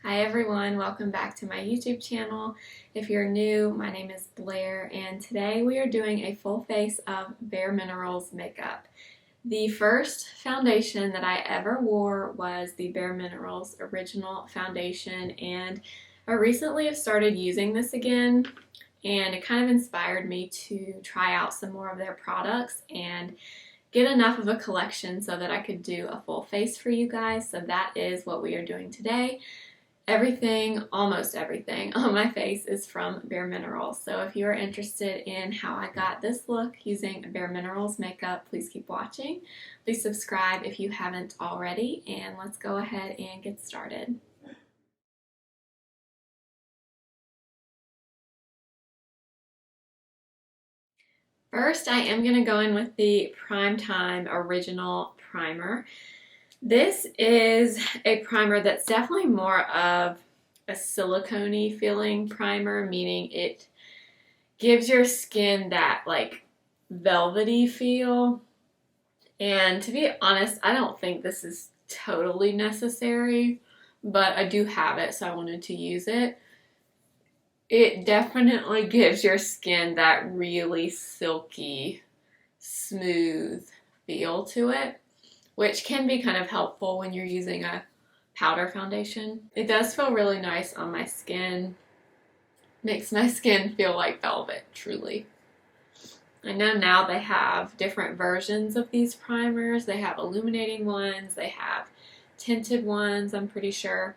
Hi everyone, welcome back to my YouTube channel. If you're new, my name is Blair and today we are doing a full face of Bare Minerals makeup. The first foundation that I ever wore was the Bare Minerals Original Foundation, and I recently have started using this again, and it kind of inspired me to try out some more of their products and get enough of a collection so that I could do a full face for you guys. So that is what we are doing today. Everything, almost everything on my face is from Bare Minerals. So if you're interested in how I got this look using Bare Minerals makeup, please keep watching. Please subscribe if you haven't already, and let's go ahead and get started. First, I am going to go in with the Primetime Original Primer. This is a primer that's definitely more of a silicone-y feeling primer, meaning it gives your skin that like velvety feel. And to be honest, I don't think this is totally necessary, but I do have it, so I wanted to use it. It definitely gives your skin that really silky, smooth feel to it, which can be kind of helpful when you're using a powder foundation. It does feel really nice on my skin. Makes my skin feel like velvet, truly. I know now they have different versions of these primers. They have illuminating ones, they have tinted ones, I'm pretty sure.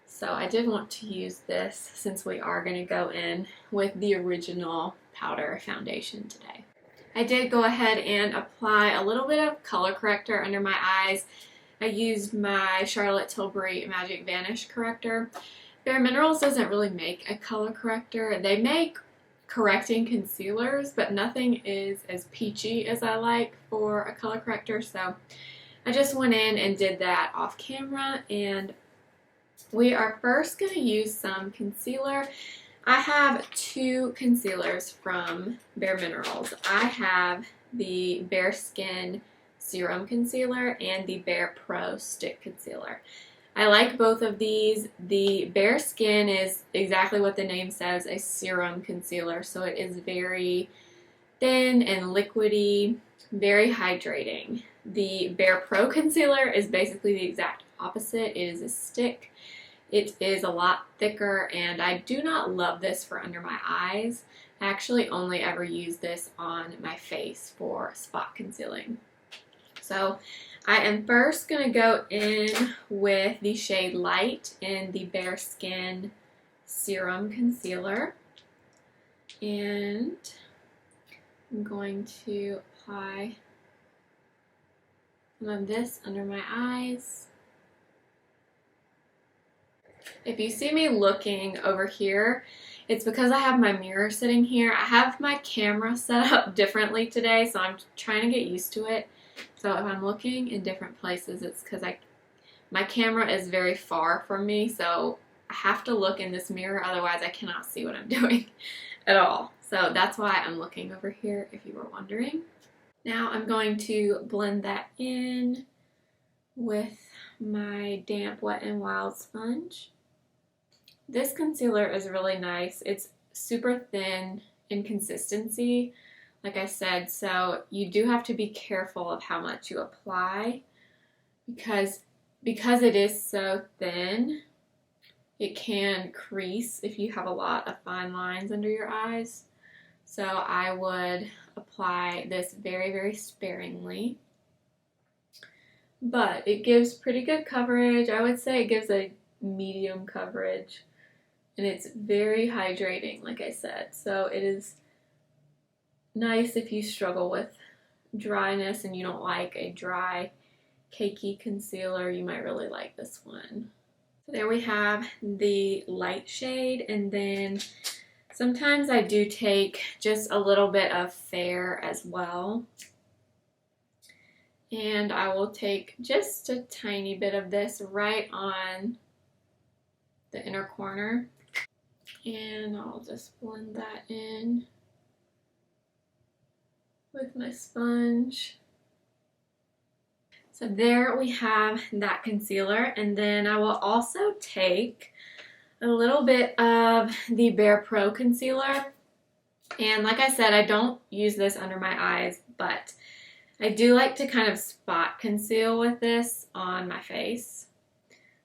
So I did want to use this since we are going to go in with the original powder foundation today. I did go ahead and apply a little bit of color corrector under my eyes. I used my Charlotte Tilbury Magic Vanish corrector. Bare Minerals doesn't really make a color corrector. They make correcting concealers, but nothing is as peachy as I like for a color corrector. So I just went in and did that off camera, and we are first going to use some concealer. I have two concealers from Bare Minerals. I have the Bare Skin Serum Concealer and the BarePro Stick Concealer. I like both of these. The Bare Skin is exactly what the name says, a serum concealer, so it is very thin and liquidy, very hydrating. The BarePro Concealer is basically the exact opposite. It is a stick. It is a lot thicker, and I do not love this for under my eyes. I actually only ever use this on my face for spot concealing. So I am first going to go in with the shade Light in the Bare Skin Serum Concealer. And I'm going to apply some of this under my eyes. If you see me looking over here, it's because I have my mirror sitting here. I have my camera set up differently today, so I'm trying to get used to it. So if I'm looking in different places, it's because my camera is very far from me, so I have to look in this mirror, otherwise I cannot see what I'm doing at all. So that's why I'm looking over here, if you were wondering. Now I'm going to blend that in with my damp Wet n Wild sponge. This concealer is really nice. It's super thin in consistency, like I said, so you do have to be careful of how much you apply because it is so thin, it can crease if you have a lot of fine lines under your eyes. So I would apply this very, very sparingly. But it gives pretty good coverage. I would say it gives a medium coverage. And it's very hydrating, like I said. So it is nice if you struggle with dryness and you don't like a dry, cakey concealer. You might really like this one. So there we have the light shade. And then sometimes I do take just a little bit of fair as well. And I will take just a tiny bit of this right on the inner corner. And I'll just blend that in with my sponge. So there we have that concealer, and then I will also take a little bit of the BarePro concealer. And like I said, I don't use this under my eyes, but I do like to kind of spot conceal with this on my face.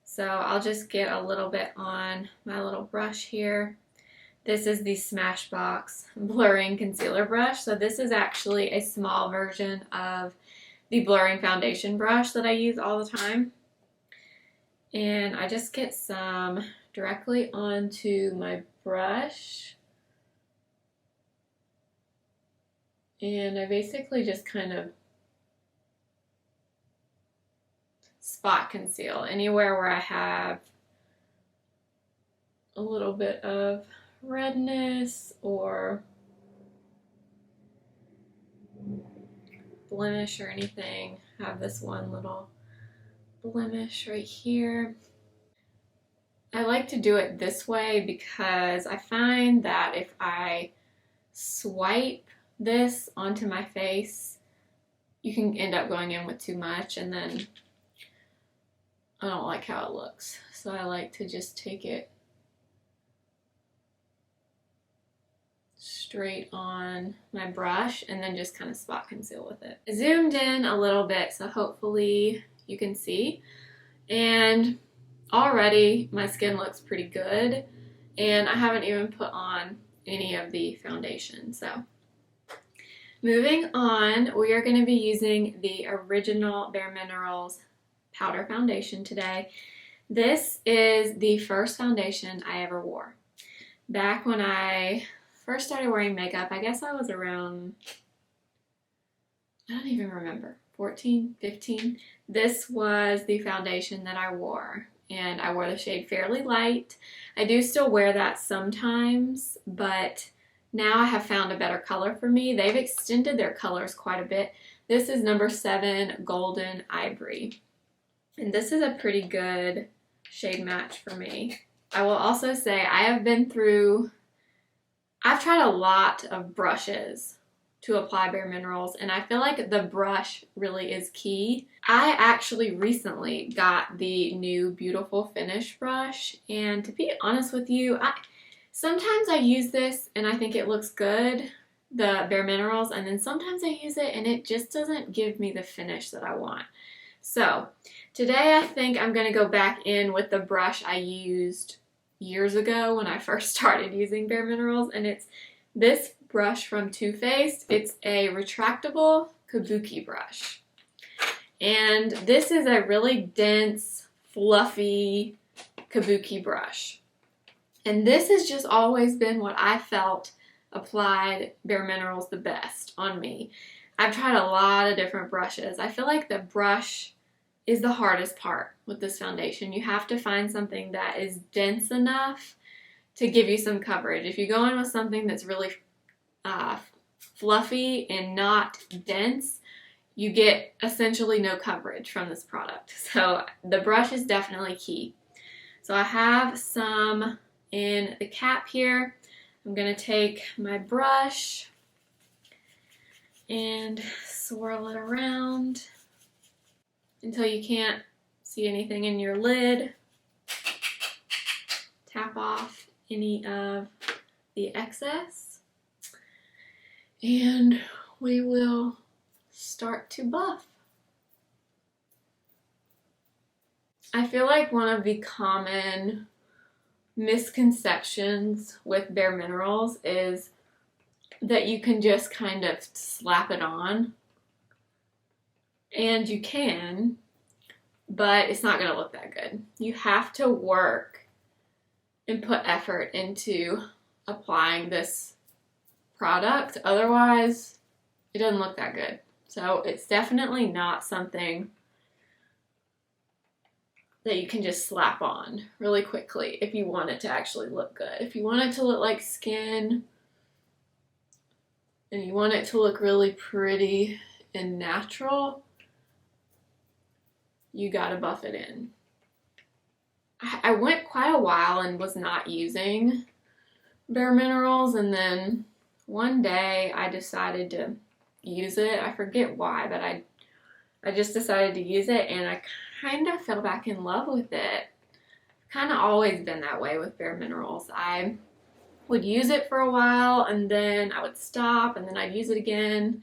So I'll just get a little bit on my little brush here. This is the Smashbox Blurring Concealer Brush. So this is actually a small version of the blurring foundation brush that I use all the time. And I just get some directly onto my brush. And I basically just kind of spot conceal anywhere where I have a little bit of redness or blemish or anything. I have this one little blemish right here. I like to do it this way because I find that if I swipe this onto my face, you can end up going in with too much, and then I don't like how it looks. So I like to just take it straight on my brush and then just kind of spot conceal with it. I zoomed in a little bit, so hopefully you can see. And already my skin looks pretty good, and I haven't even put on any of the foundation. So moving on, we are going to be using the original Bare Minerals powder foundation today. This is the first foundation I ever wore. Back when I first started wearing makeup, I guess I was around, I don't even remember, 14, 15. This was the foundation that I wore, and I wore the shade Fairly Light. I do still wear that sometimes, but now I have found a better color for me. They've extended their colors quite a bit. This is number 7 Golden Ivory, and this is a pretty good shade match for me. I will also say I've tried a lot of brushes to apply Bare Minerals, and I feel like the brush really is key. I actually recently got the new Beautiful Finish brush, and to be honest with you, sometimes I use this and I think it looks good, the Bare Minerals, and then sometimes I use it and it just doesn't give me the finish that I want. So today I think I'm going to go back in with the brush I used years ago when I first started using Bare Minerals, and it's this brush from Too Faced. It's a retractable kabuki brush, and this is a really dense, fluffy kabuki brush, and this has just always been what I felt applied Bare Minerals the best on me. I've tried a lot of different brushes. I feel like the brush is the hardest part with this foundation. You have to find something that is dense enough to give you some coverage. If you go in with something that's really fluffy and not dense, you get essentially no coverage from this product. So the brush is definitely key. So I have some in the cap here. I'm going to take my brush and swirl it around until you can't see anything in your lid. Tap off any of the excess, and we will start to buff. I feel like one of the common misconceptions with Bare Minerals is that you can just kind of slap it on. And you can, but it's not going to look that good. You have to work and put effort into applying this product. Otherwise, it doesn't look that good. So it's definitely not something that you can just slap on really quickly if you want it to actually look good. If you want it to look like skin and you want it to look really pretty and natural, you gotta buff it in. I went quite a while and was not using Bare Minerals, and then one day I decided to use it. I forget why, but I I just decided to use it and I kind of fell back in love with it. Kind of always been that way with Bare Minerals. I would use it for a while and then I would stop and then I'd use it again.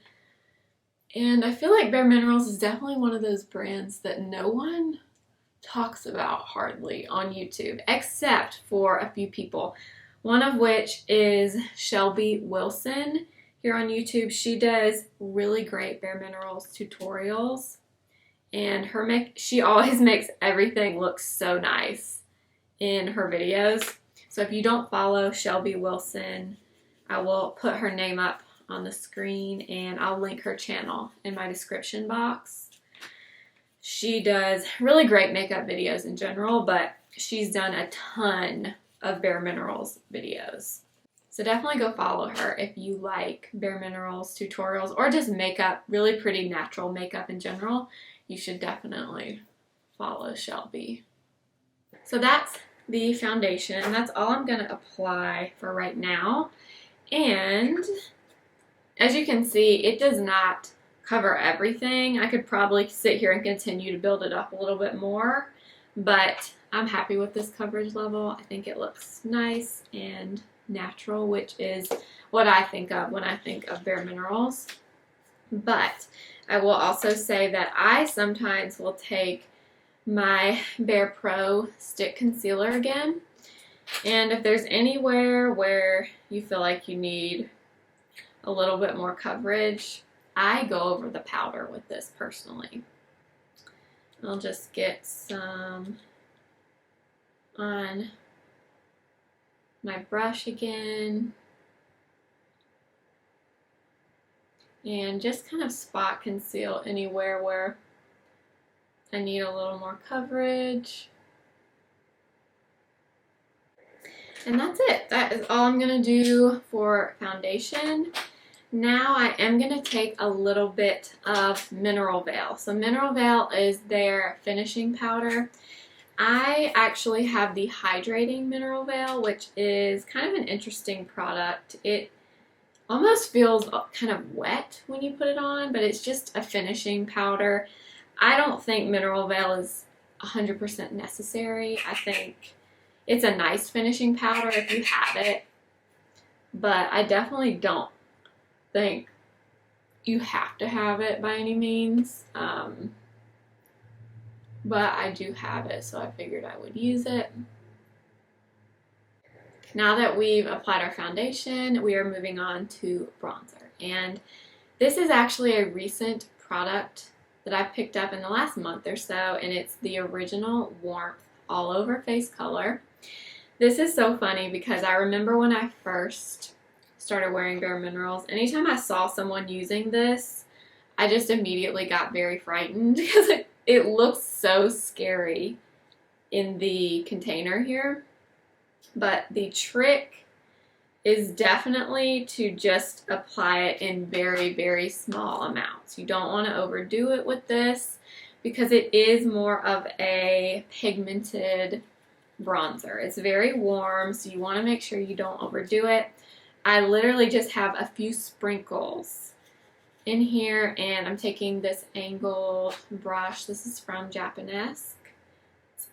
And I feel like Bare Minerals is definitely one of those brands that no one talks about hardly on YouTube, except for a few people. One of which is Shelby Wilson here on YouTube. She does really great Bare Minerals tutorials, and she always makes everything look so nice in her videos. So if you don't follow Shelby Wilson, I will put her name up on the screen and I'll link her channel in my description box. She does really great makeup videos in general, but she's done a ton of Bare Minerals videos. So definitely go follow her if you like Bare Minerals tutorials or just makeup, really pretty natural makeup in general. You should definitely follow Shelby. So that's the foundation. That's all I'm going to apply for right now. And as you can see, it does not cover everything. I could probably sit here and continue to build it up a little bit more, but I'm happy with this coverage level. I think it looks nice and natural, which is what I think of when I think of Bare Minerals. But I will also say that I sometimes will take my BarePro stick concealer again, and if there's anywhere where you feel like you need a little bit more coverage, I go over the powder with this personally. I'll just get some on my brush again and just kind of spot conceal anywhere where I need a little more coverage. And that's it. That is all I'm going to do for foundation. Now I am going to take a little bit of Mineral Veil. So Mineral Veil is their finishing powder. I actually have the Hydrating Mineral Veil, which is kind of an interesting product. It almost feels kind of wet when you put it on, but it's just a finishing powder. I don't think Mineral Veil is 100% necessary. I think it's a nice finishing powder if you have it, but I definitely don't think you have to have it by any means. But I do have it, so I figured I would use it. Now that we've applied our foundation, we are moving on to bronzer. And this is actually a recent product that I've picked up in the last month or so, and it's the Original Warmth All Over Face Color. This is so funny because I remember when I first started wearing Bare Minerals, anytime I saw someone using this, I just immediately got very frightened because it looks so scary in the container here. But the trick is definitely to just apply it in very, very small amounts. You don't want to overdo it with this because it is more of a pigmented bronzer. It's very warm, so you want to make sure you don't overdo it. I literally just have a few sprinkles in here, and I'm taking this angled brush. This is from Japanesque.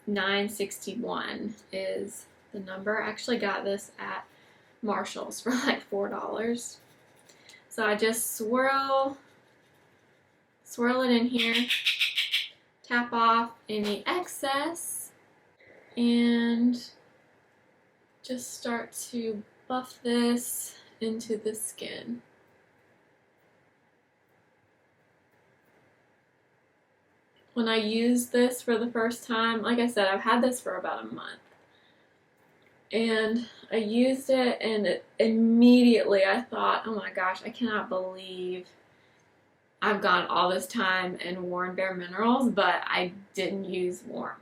961 is the number. I actually got this at Marshall's for like $4. So I just swirl it in here, tap off any excess, and just start to buff this into the skin. When I used this for the first time, like I said, I've had this for about a month. And I used it, and immediately I thought, oh my gosh, I cannot believe I've gone all this time and worn Bare Minerals, but I didn't use Warmth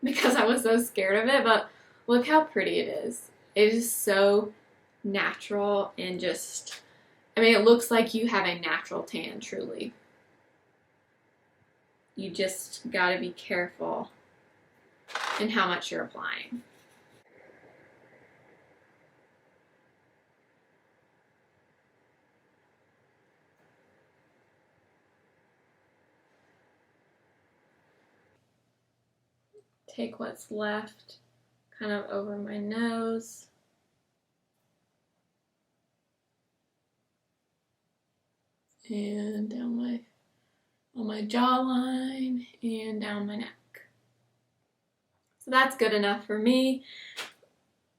because I was so scared of it. But look how pretty it is. It is so natural and just, I mean, it looks like you have a natural tan, truly. You just gotta be careful in how much you're applying. take what's left kind of over my nose. And down on my jawline and down my neck. So that's good enough for me.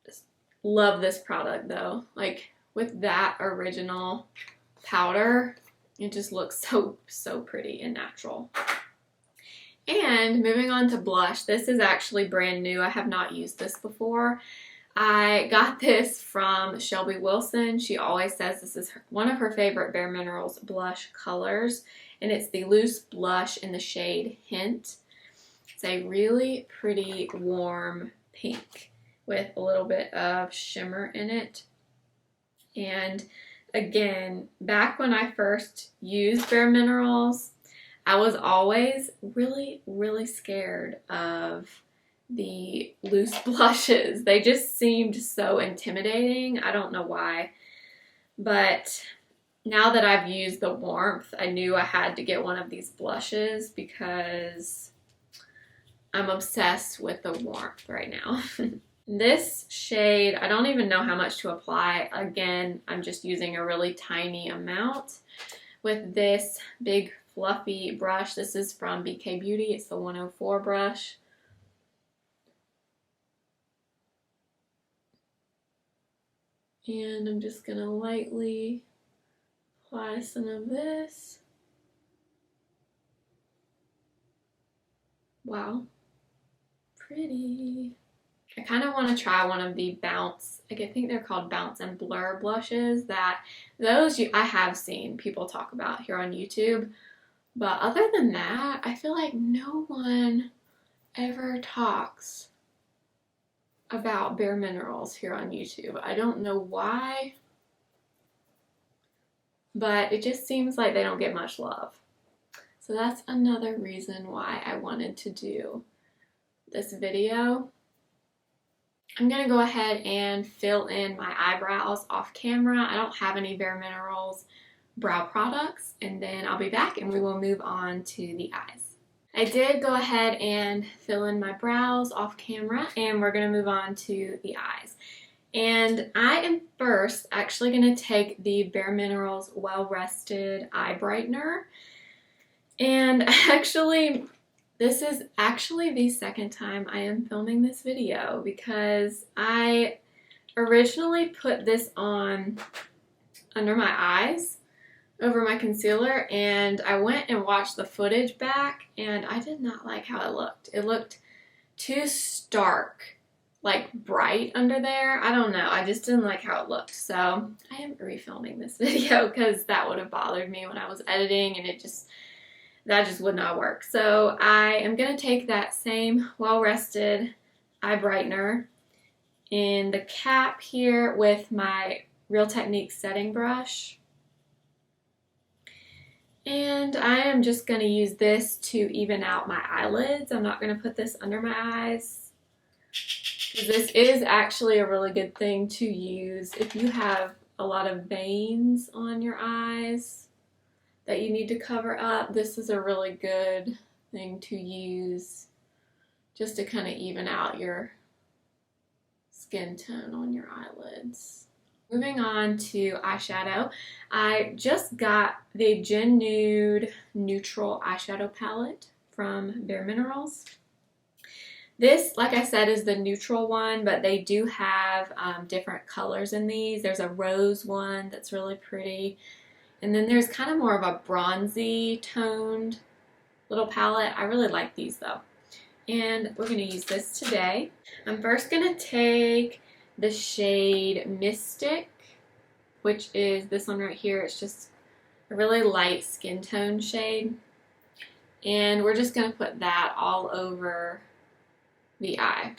Just love this product though. Like with that original powder, it just looks so pretty and natural. And moving on to blush, this is actually brand new. I have not used this before. I got this from Shelby Wilson. She always says this is one of her favorite Bare Minerals blush colors, and it's the loose blush in the shade Hint. It's a really pretty warm pink with a little bit of shimmer in it. And again, back when I first used Bare Minerals, I was always really scared of the loose blushes. They just seemed so intimidating. I don't know why. But now that I've used the warmth, I knew I had to get one of these blushes because I'm obsessed with the warmth right now. This shade, I don't even know how much to apply. Again, I'm just using a really tiny amount with this big fluffy brush. This is from BK Beauty. It's the 104 brush. And I'm just gonna lightly apply some of this. Wow, pretty. I kind of want to try one of the Bounce, like I think they're called Bounce and Blur blushes. Those I have seen people talk about here on YouTube. But other than that, I feel like no one ever talks about Bare Minerals here on YouTube. I don't know why, but it just seems like they don't get much love. So that's another reason why I wanted to do this video. I'm going to go ahead and fill in my eyebrows off camera. I don't have any Bare Minerals brow products, and then I'll be back and we will move on to the eyes. I did go ahead and fill in my brows off camera, and we're going to move on to the eyes. And I am first actually going to take the Bare Minerals Well Rested Eye Brightener. And actually, this is actually the second time I am filming this video because I originally put this on under my eyes over my concealer, and I went and watched the footage back and I did not like how it looked. It looked too stark, like bright under there. I don't know, I just didn't like how it looked. So I am refilming this video because that would have bothered me when I was editing, and that just would not work. So I am going to take that same Well Rested Eye Brightener in the cap here with my Real Techniques setting brush. And I am just going to use this to even out my eyelids. I'm not going to put this under my eyes, because this is actually a really good thing to use if you have a lot of veins on your eyes that you need to cover up. This is a really good thing to use just to kind of even out your skin tone on your eyelids. Moving on to eyeshadow, I just got the Nude Neutral Eyeshadow Palette from Bare Minerals. This, like I said, is the neutral one, but they do have different colors in these. There's a rose one that's really pretty, and then there's kind of more of a bronzy toned little palette. I really like these though, and we're going to use this today. I'm first going to take the shade Mystic, which is this one right here. It's just a really light skin tone shade, and we're just going to put that all over the eye.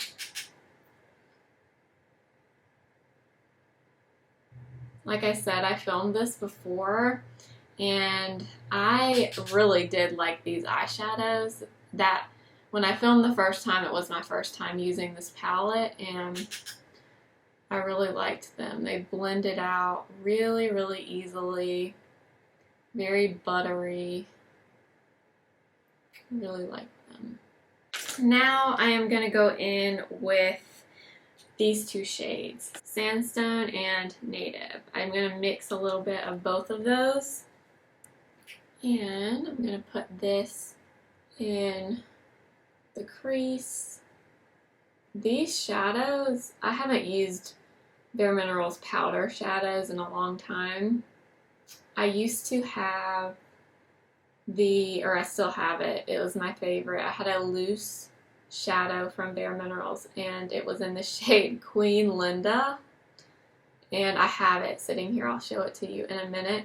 Like I said, I filmed this before, and I really did like these eyeshadows. That when I filmed the first time, it was my first time using this palette, and I really liked them. They blended out really easily, very buttery. I really like them. Now I am going to go in with these two shades, Sandstone and Native. I'm going to mix a little bit of both of those, and I'm going to put this in the crease. These shadows, I haven't used Bare Minerals powder shadows in a long time. I used to have or I still have it. It was my favorite. I had a loose shadow from Bare Minerals, and it was in the shade Queen Linda, and I have it sitting here. I'll show it to you in a minute.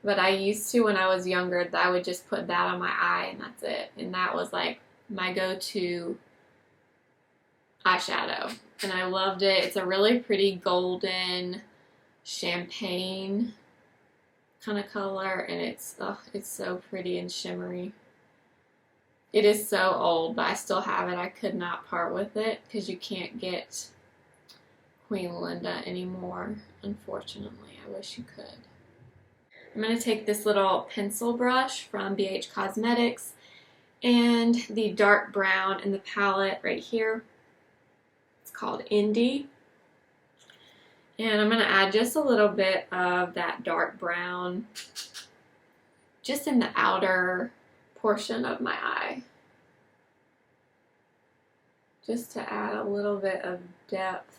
But I used to, when I was younger, I would just put that on my eye and that's it, and that was like my go-to eyeshadow, and I loved it. It's a really pretty golden champagne kind of color, and it's so pretty and shimmery. It is so old, but I still have it. I could not part with it because you can't get Queen Linda anymore, unfortunately. I wish you could. I'm going to take this little pencil brush from BH Cosmetics and the dark brown in the palette right here. It's called Indie. And I'm going to add just a little bit of that dark brown just in the outer portion of my eye, just to add a little bit of depth.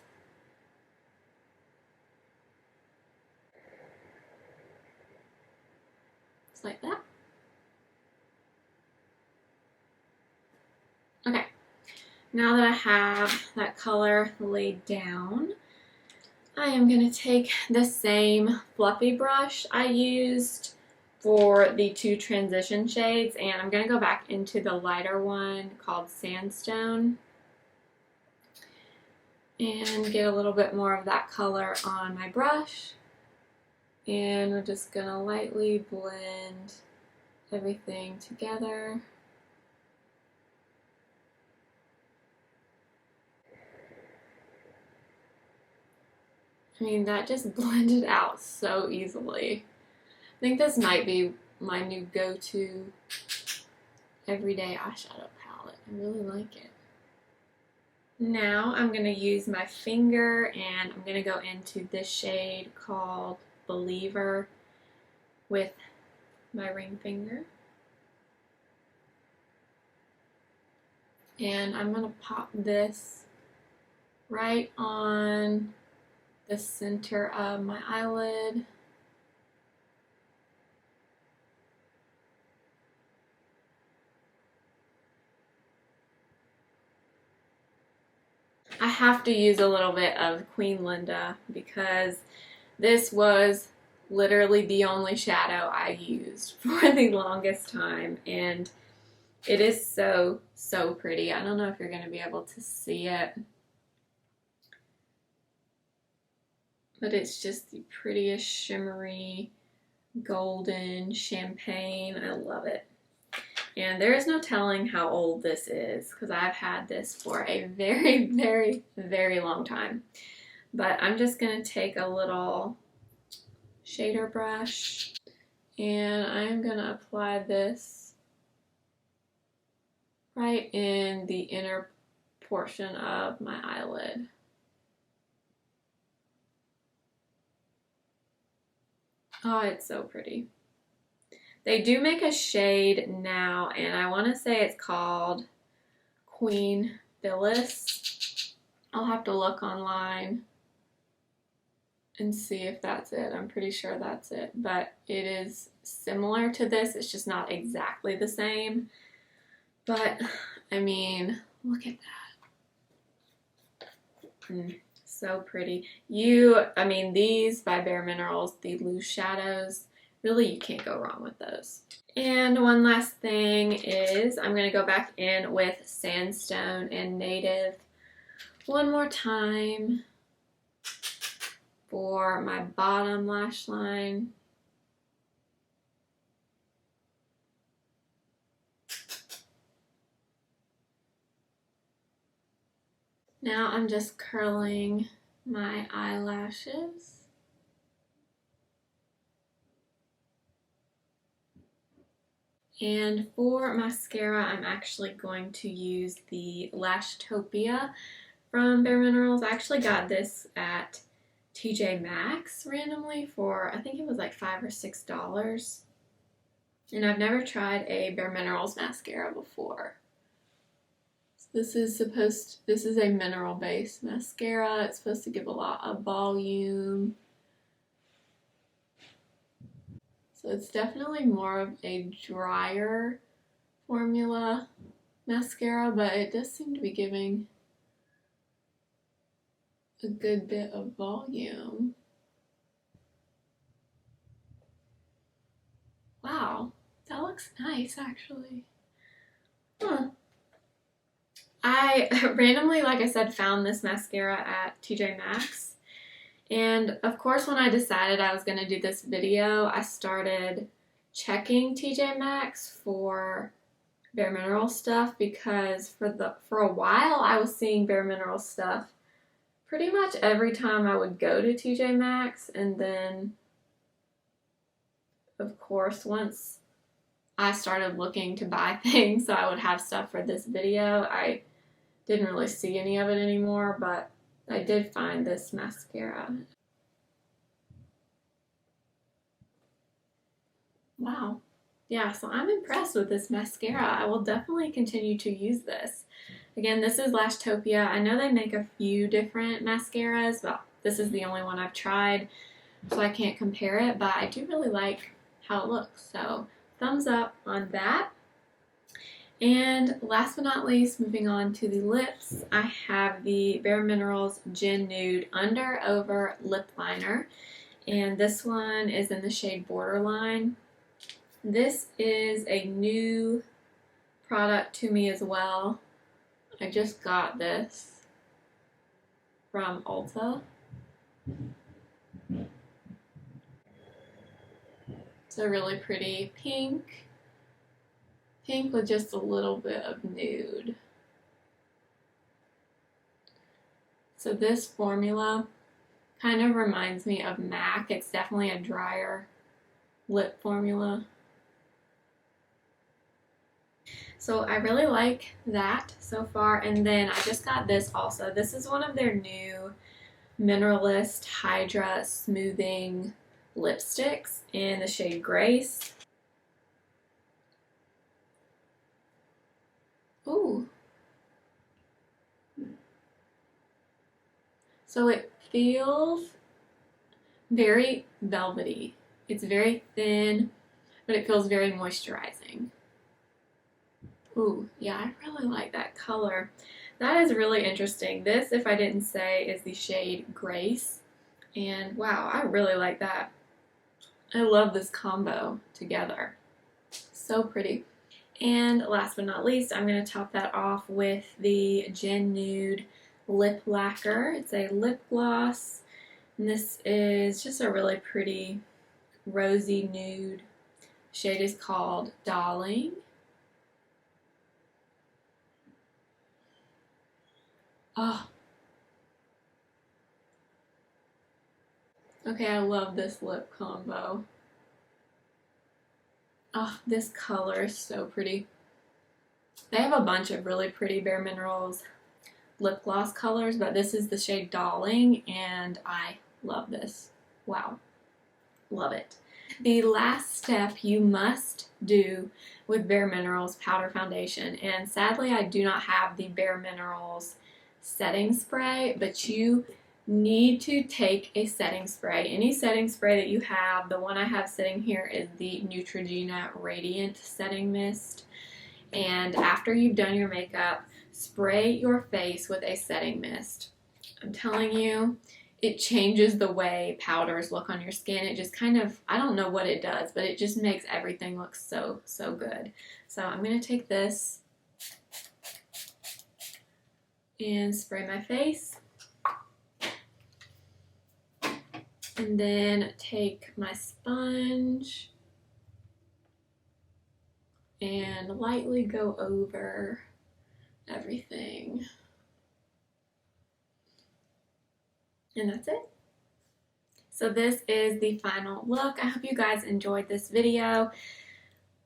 Just like that. Okay, now that I have that color laid down, I am going to take the same fluffy brush I used for the two transition shades, and I'm going to go back into the lighter one called Sandstone and get a little bit more of that color on my brush, and we're just going to lightly blend everything together. I mean, that just blended out so easily. I think this might be my new go-to everyday eyeshadow palette. I really like it. Now I'm going to use my finger, and I'm going to go into this shade called Believer with my ring finger. And I'm going to pop this right on the center of my eyelid. I have to use a little bit of Queen Linda because this was literally the only shadow I used for the longest time, and it is so, so pretty. I don't know if you're going to be able to see it, but it's just the prettiest shimmery golden champagne. I love it. And there is no telling how old this is because I've had this for a very, very, very long time. But I'm just going to take a little shader brush, and I'm going to apply this right in the inner portion of my eyelid. Oh, it's so pretty. They do make a shade now, and I want to say it's called Queen Phyllis. I'll have to look online and see if that's it. I'm pretty sure that's it, but it is similar to this. It's just not exactly the same. But, I mean, look at that. So pretty. I mean, these by Bare Minerals, the loose shadows, really, you can't go wrong with those. And one last thing is I'm going to go back in with Sandstone and Native one more time for my bottom lash line. Now I'm just curling my eyelashes. And for mascara, I'm actually going to use the Lashtopia from Bare Minerals. I actually got this at TJ Maxx randomly for, I think it was like $5 or $6. And I've never tried a Bare Minerals mascara before. So this is a mineral-based mascara. It's supposed to give a lot of volume. So it's definitely more of a drier formula mascara, but it does seem to be giving a good bit of volume. Wow, that looks nice actually. Huh. I randomly, like I said, found this mascara at TJ Maxx. And of course, when I decided I was going to do this video, I started checking TJ Maxx for Bare Minerals stuff, because for a while I was seeing Bare Minerals stuff pretty much every time I would go to TJ Maxx. And then of course, once I started looking to buy things so I would have stuff for this video, I didn't really see any of it anymore, but I did find this mascara. Wow. Yeah, so I'm impressed with this mascara. I will definitely continue to use this. Again, this is Lashtopia. I know they make a few different mascaras, but this is the only one I've tried, so I can't compare it, but I do really like how it looks. So thumbs up on that. And last but not least, moving on to the lips, I have the Bare Minerals Gin Nude Under Over Lip Liner. And this one is in the shade Borderline. This is a new product to me as well. I just got this from Ulta. It's a really pretty pink with just a little bit of nude. So this formula kind of reminds me of MAC. It's definitely a drier lip formula. So I really like that so far. And then I just got this also. This is one of their new Mineralist Hydra-Smoothing lipsticks in the shade Grace. Ooh. So it feels very velvety. It's very thin, but it feels very moisturizing. Ooh, yeah, I really like that color. That is really interesting. This, if I didn't say, is the shade Grace. And wow, I really like that. I love this combo together. So pretty. And last but not least, I'm going to top that off with the Gin Nude Lip Lacquer. It's a lip gloss. And this is just a really pretty rosy nude. Shade is called Dahling. Oh. Okay, I love this lip combo. Oh, this color is so pretty. They have a bunch of really pretty Bare Minerals lip gloss colors, but this is the shade Dahling, and I love this. Wow. Love it. The last step you must do with Bare Minerals powder foundation, and sadly I do not have the Bare Minerals setting spray, but you need to take a setting spray. Any setting spray that you have. The one I have sitting here is the Neutrogena Radiant Setting Mist. And after you've done your makeup, spray your face with a setting mist. I'm telling you, it changes the way powders look on your skin. It just kind of, I don't know what it does, but it just makes everything look so, so good. So I'm going to take this and spray my face. And then take my sponge and lightly go over everything. And that's it. So this is the final look. I hope you guys enjoyed this video.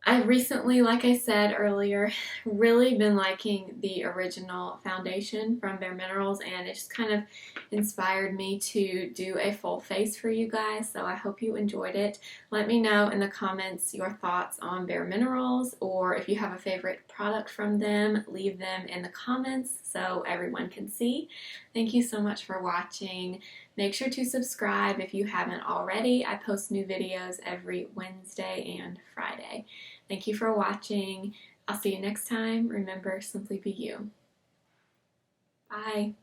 I've recently, like I said earlier, really been liking the original foundation from Bare Minerals, and it just kind of inspired me to do a full face for you guys, so I hope you enjoyed it. Let me know in the comments your thoughts on Bare Minerals, or if you have a favorite product from them, leave them in the comments so everyone can see. Thank you so much for watching. Make sure to subscribe if you haven't already. I post new videos every Wednesday and Friday. Thank you for watching. I'll see you next time. Remember, simply be you. Bye.